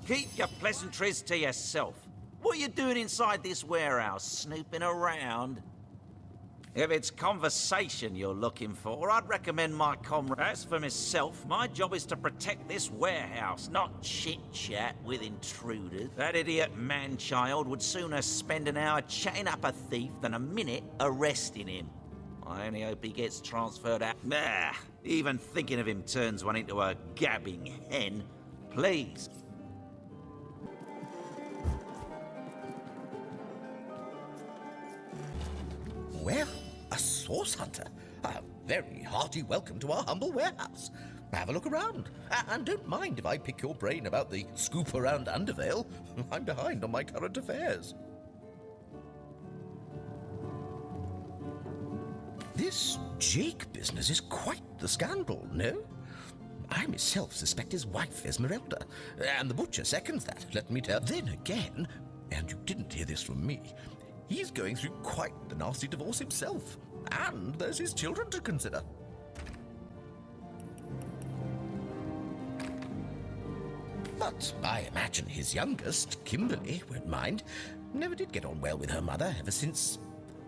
Keep your pleasantries to yourself. What are you doing inside this warehouse, snooping around? If it's conversation you're looking for, I'd recommend my comrade. As for myself, my job is to protect this warehouse, not chit-chat with intruders. That idiot man-child would sooner spend an hour chatting up a thief than a minute arresting him. I only hope he gets transferred out. Nah, even thinking of him turns one into a gabbing hen. Please. Well, a source hunter. A very hearty welcome to our humble warehouse. Have a look around. And don't mind if I pick your brain about the scoop around Undervale. I'm behind on my current affairs. This Jake business is quite the scandal, no? I myself suspect his wife, Esmeralda, and the butcher seconds that, let me tell. Then again, and you didn't hear this from me, he's going through quite the nasty divorce himself, and there's his children to consider. But I imagine his youngest, Kimberly, won't mind. Never did get on well with her mother ever since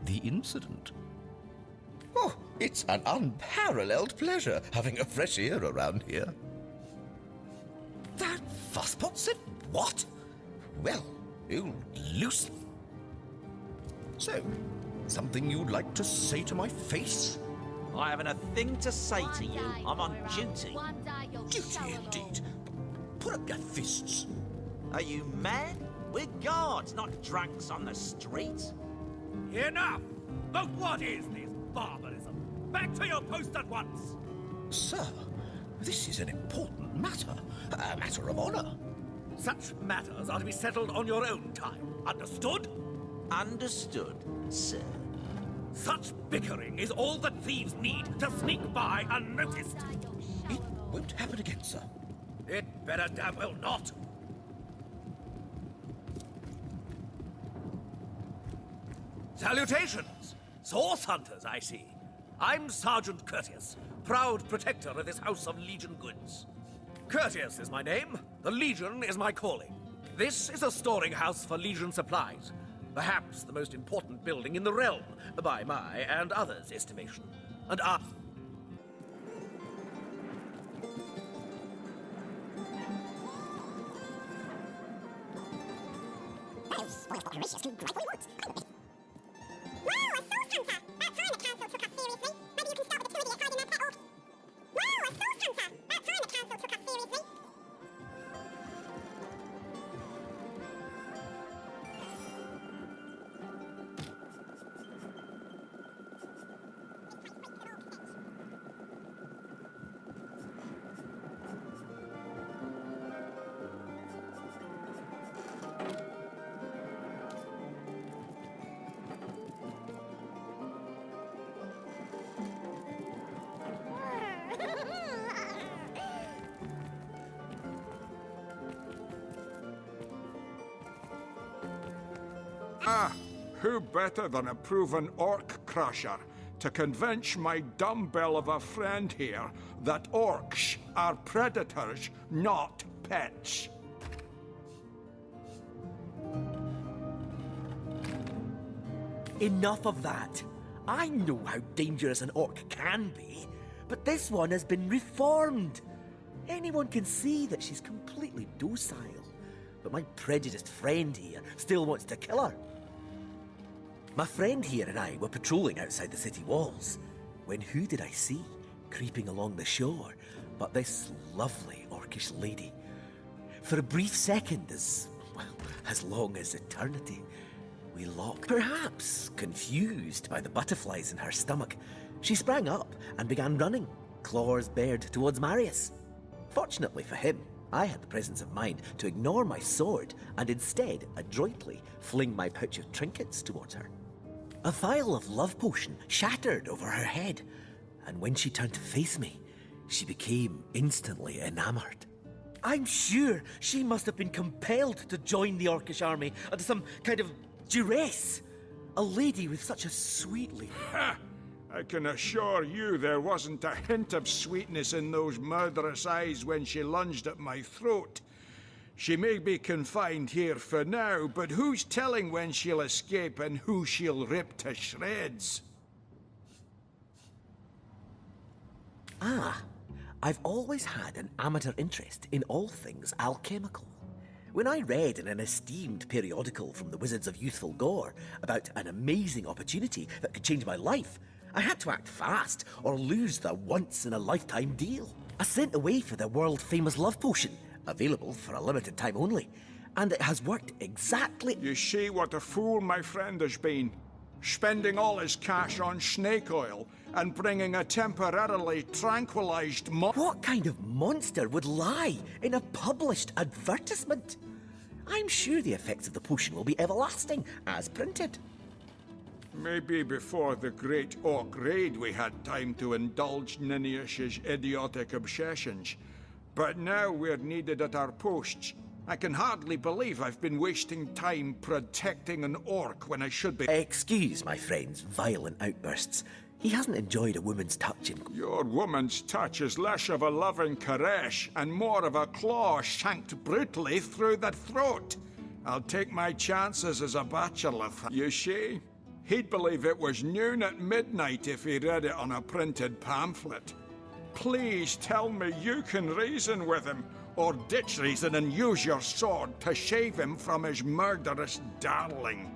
the incident. Oh, it's an unparalleled pleasure having a fresh air around here. That fusspot said what? Well, you'll loose. So, something you'd like to say to my face? I haven't a thing to say to you. I'm on duty. Duty indeed. Put up your fists. Are you mad? We're guards, not drunks on the street. Enough! But what is this barbarism? Back to your post at once! Sir, this is an important matter. A matter of honor. Such matters are to be settled on your own time. Understood? Understood, sir. Such bickering is all that thieves need to sneak by unnoticed. It won't happen again, sir. It better damn well not. Salutations! Source hunters, I see. I'm Sergeant Curtius, proud protector of this house of Legion goods. Curtius is my name, the Legion is my calling. This is a storing house for Legion supplies. Perhaps the most important building in the realm, by my and others' estimation. And our... Who better than a proven orc crusher to convince my dumbbell of a friend here that orcs are predators, not pets? Enough of that. I know how dangerous an orc can be, but this one has been reformed. Anyone can see that she's completely docile, but my prejudiced friend here still wants to kill her. My friend here and I were patrolling outside the city walls, when who did I see creeping along the shore but this lovely orcish lady? For a brief second, well, as long as eternity, we locked. Perhaps confused by the butterflies in her stomach, she sprang up and began running, claws bared towards Marius. Fortunately for him, I had the presence of mind to ignore my sword and instead adroitly fling my pouch of trinkets towards her. A vial of love potion shattered over her head, and when she turned to face me, she became instantly enamored. I'm sure she must have been compelled to join the Orcish army under some kind of duress. A lady with such a sweetly... Ha! I can assure you there wasn't a hint of sweetness in those murderous eyes when she lunged at my throat. She may be confined here for now, but who's telling when she'll escape and who she'll rip to shreds? Ah, I've always had an amateur interest in all things alchemical. When I read in an esteemed periodical from the Wizards of Youthful Gore about an amazing opportunity that could change my life, I had to act fast or lose the once-in-a-lifetime deal. I sent away for the world-famous love potion, available for a limited time only, and it has worked exactly... You see what a fool my friend has been. Spending all his cash on snake oil and bringing a temporarily tranquilized What kind of monster would lie in a published advertisement? I'm sure the effects of the potion will be everlasting, as printed. Maybe before the Great Orc Raid we had time to indulge Ninius's idiotic obsessions. But now we're needed at our posts. I can hardly believe I've been wasting time protecting an orc when I should be... Excuse my friend's violent outbursts. He hasn't enjoyed a woman's touch in... Your woman's touch is less of a loving caress and more of a claw shanked brutally through the throat. I'll take my chances as a bachelor. You see? He'd believe it was noon at midnight if he read it on a printed pamphlet. Please tell me you can reason with him, or ditch reason and use your sword to shave him from his murderous darling.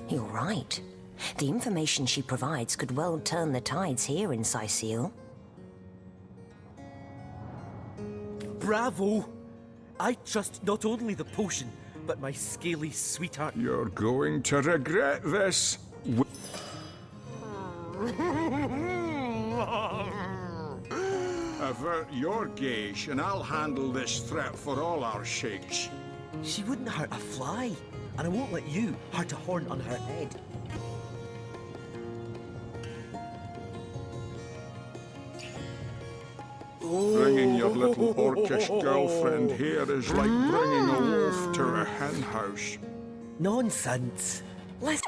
You're right. The information she provides could well turn the tides here in Saiseel. Bravo! I trust not only the potion, but my scaly sweetheart. You're going to regret this. Avert your gaze, and I'll handle this threat for all our shakes. She wouldn't hurt a fly, and I won't let you hurt a horn on her head. Bringing your little orcish girlfriend here is like bringing a wolf to a hen house. Nonsense. Let's...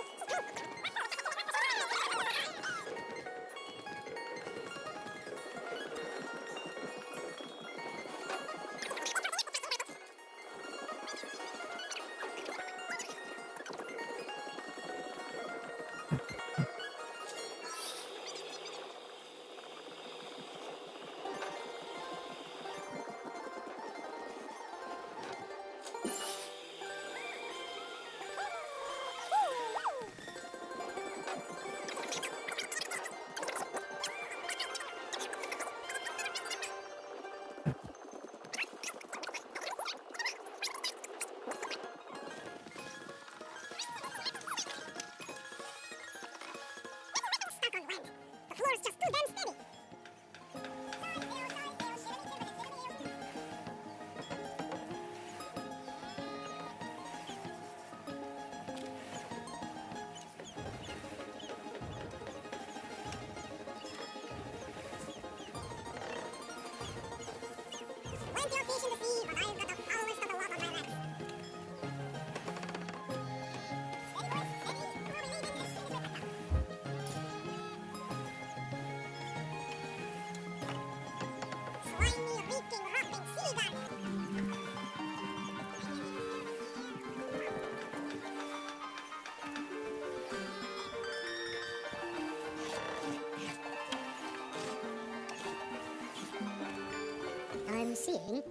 I'm seeing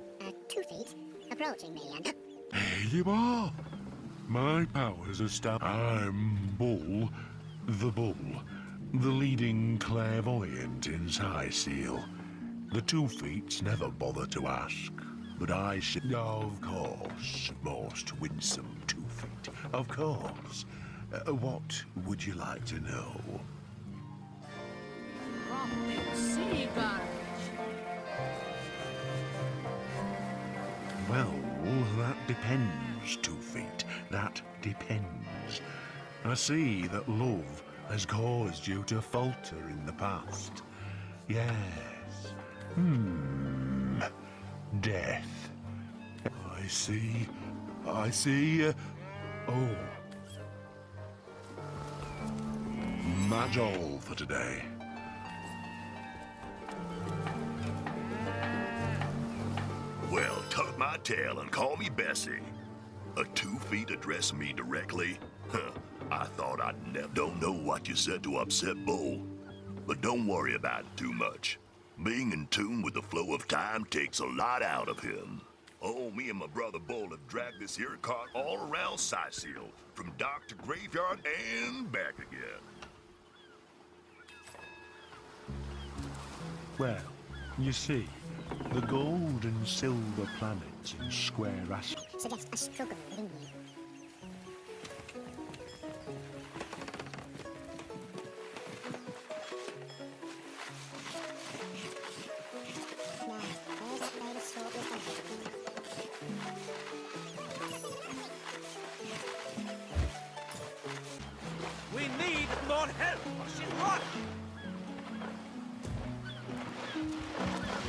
2 feet approaching me and... There you are. My powers are I'm Bull, the leading clairvoyant in Seal. The 2 feets never bother to ask, but I should... Of course, most winsome 2 feet. Of course. What would you like to know? Sea garbage. Well, that depends, 2 feet. That depends. I see that love has caused you to falter in the past. Yes. Death. I see. Oh. That's all for today. Well, tuck my tail and call me Bessie. A 2 feet addressing me directly? Huh, I thought I'd never... Don't know what you said to upset Bull, but don't worry about it too much. Being in tune with the flow of time takes a lot out of him. Oh, me and my brother Bull have dragged this here cart all around Seal, from dock to graveyard and back again. Well, you see, the gold and silver planets in square aspect Suggest a struggle within you. Now, where's that lady sort of We need more help. She's lost.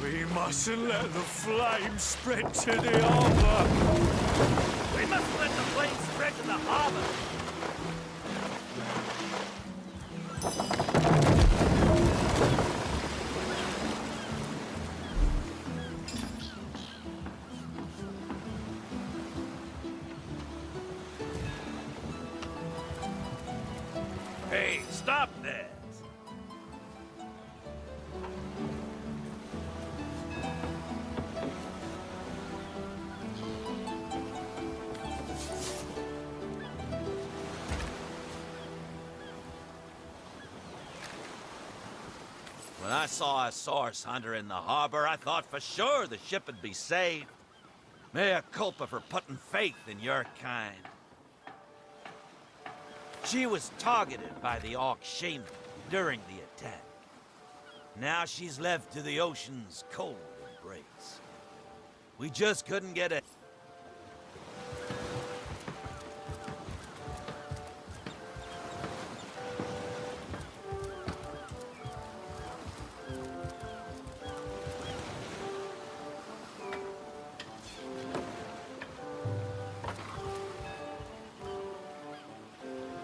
We mustn't let the flame spread to the harbor. We must let the flame spread to the harbor. Hey, stop that! When I saw a source hunter in the harbor, I thought for sure the ship would be saved. Mea culpa for putting faith in your kind. She was targeted by the Orc shaman during the attack. Now she's left to the ocean's cold embrace. We just couldn't get it.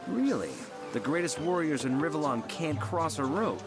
Really? The greatest warriors in Rivellon can't cross a rope.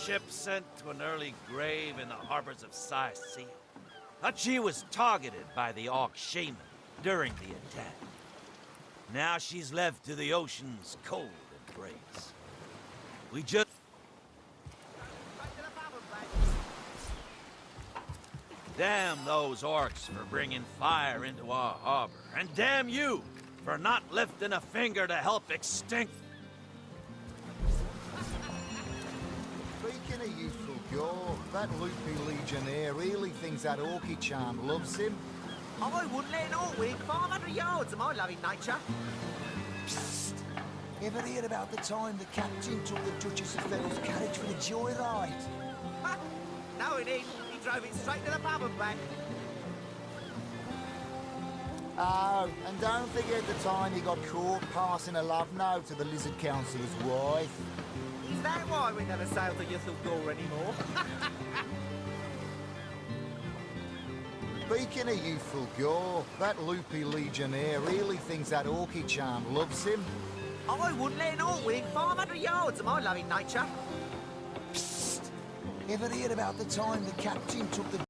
ship sent to an early grave in the harbors of Seal. But she was targeted by the Orc shaman during the attack. Now she's left to the ocean's cold embrace. We just... Damn those orcs for bringing fire into our harbor. And damn you for not lifting a finger to help extinct... Speaking of youthful gore, that loopy legionnaire really thinks that orky charm loves him. I wouldn't let an orc within 500 yards of my loving nature. Psst! Ever hear about the time the captain took the Duchess of Fennel's carriage for the joyride? Ha! No, indeed. He drove it straight to the pub and back. Oh, and don't forget the time he got caught passing a love note to the Lizard Councillor's wife. Is that why we never sail to youthful gore anymore? Speaking of youthful gore, that loopy legionnaire really thinks that orky charm loves him. I wouldn't let an orc within 500 yards of my loving nature. Psst! Ever hear about the time the captain took the